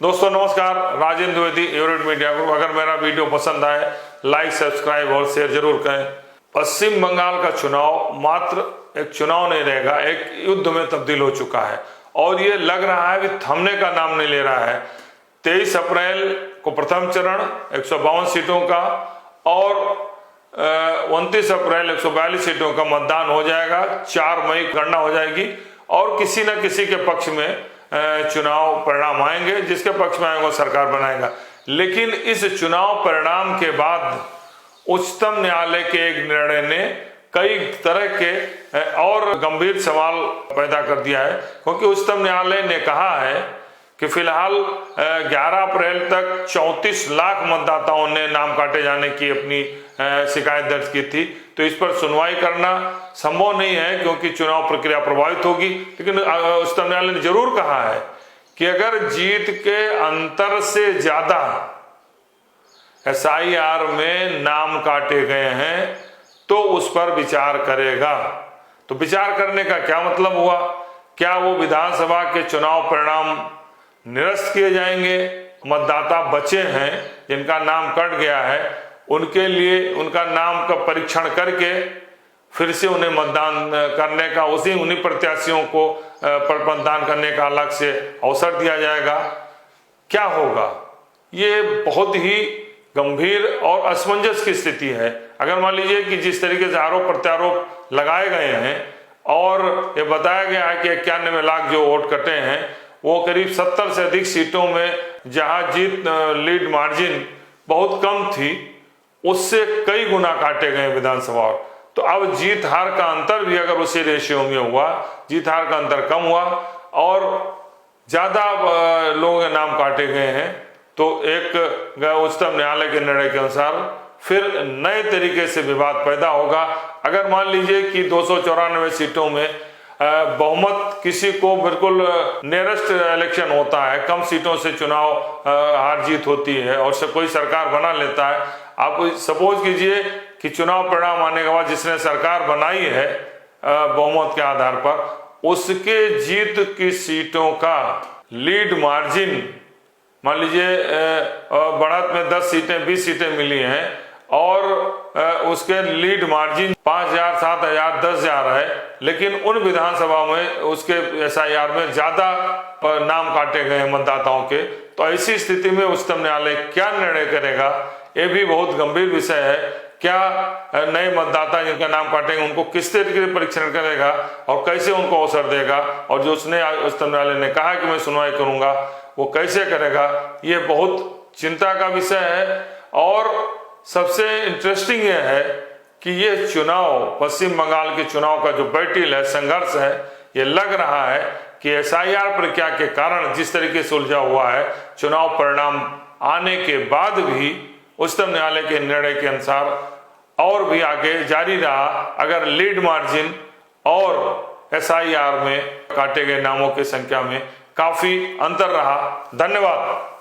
दोस्तों नमस्कार, Rajendra Dwivedi, Everett media group. अगर मेरा वीडियो पसंद आए लाइक, सब्सक्राइब और शेयर जरूर करें। पश्चिम बंगाल का चुनाव मात्र एक चुनाव नहीं रहेगा, एक युद्ध में तब्दील हो चुका है और ये लग रहा है कि थमने का नाम नहीं ले रहा है। 23 अप्रैल को प्रथम चरण 152 सीटों का और 29 अप्रैल 142 सीटों का मतदान हो जाएगा। 4 मई गणना हो जाएगी और किसी न किसी के पक्ष में चुनाव परिणाम आएंगे। जिसके पक्ष में आएगा सरकार बनाएगा। लेकिन इस चुनाव परिणाम के बाद उच्चतम न्यायालय के एक निर्णय ने कई तरह के और गंभीर सवाल पैदा कर दिया है, क्योंकि उच्चतम न्यायालय ने कहा है कि फिलहाल 11 अप्रैल तक 34 लाख मतदाताओं ने नाम काटे जाने की अपनी शिकायत दर्ज की थी। तो इस पर सुनवाई करना संभव नहीं है क्योंकि चुनाव प्रक्रिया प्रभावित होगी। लेकिन उच्चतम न्यायालय ने जरूर कहा है कि अगर जीत के अंतर से ज्यादा SIR में नाम काटे गए हैं तो उस पर विचार करेगा। तो विचार करने का क्या मतलब हुआ? क्या वो विधानसभा के चुनाव परिणाम निरस्त किए जाएंगे? मतदाता बचे हैं जिनका नाम कट गया है, उनके लिए उनका नाम का परीक्षण करके फिर से उन्हें मतदान करने का, उन्हीं प्रत्याशियों को मतदान करने का अलग से अवसर दिया जाएगा। क्या होगा? ये बहुत ही गंभीर और असमंजस की स्थिति है। अगर मान लीजिए कि जिस तरीके से आरोप प्रत्यारोप लगाए गए हैं और ये बताया गया है कि 91 लाख जो वोट कटे हैं वो करीब 70 से अधिक सीटों में जहां जीत लीड मार्जिन बहुत कम थी उससे कई गुना काटे गए विधानसभा। तो अब जीत हार का अंतर भी अगर उसी रेशियो में हुआ, जीत हार का अंतर कम हुआ और ज्यादा लोगों के नाम काटे गए हैं, तो एक उच्चतम न्यायालय के निर्णय के अनुसार फिर नए तरीके से विवाद पैदा होगा। अगर मान लीजिए कि 294 सीटों में बहुमत किसी को बिल्कुल नियरेस्ट इलेक्शन होता है, कम सीटों से चुनाव हार जीत होती है और कोई सरकार बना लेता है। आप सपोज कीजिए कि चुनाव परिणाम आने के बाद जिसने सरकार बनाई है बहुमत के आधार पर, उसके जीत की सीटों का लीड मार्जिन मान लीजिए बढ़त में 10 सीटें 20 सीटें मिली हैं और उसके लीड मार्जिन 5,000, 7,000, 10,000 है, लेकिन उन विधानसभा में उसके SIR में ज्यादा नाम काटे गए मतदाताओं के। तो ऐसी स्थिति में उच्चतम न्यायालय क्या निर्णय करेगा, ये भी बहुत गंभीर विषय है। क्या नए मतदाता जिनका नाम काटेंगे उनको किस तरीके से परीक्षण करेगा और कैसे उनको अवसर देगा, और जो उसने उच्चतम न्यायालय ने कहा कि मैं सुनवाई करूंगा वो कैसे करेगा, ये बहुत चिंता का विषय है। और सबसे इंटरेस्टिंग ये है कि ये चुनाव, पश्चिम बंगाल के चुनाव का जो बैटल है, संघर्ष है, ये लग रहा है कि SIR प्रक्रिया के कारण जिस तरीके से उलझा हुआ है, चुनाव परिणाम आने के बाद भी उच्चतम न्यायालय के निर्णय के अनुसार और भी आगे जारी रहा। अगर लीड मार्जिन और SIR में काटे गए नामों की संख्या में काफी अंतर रहा। धन्यवाद।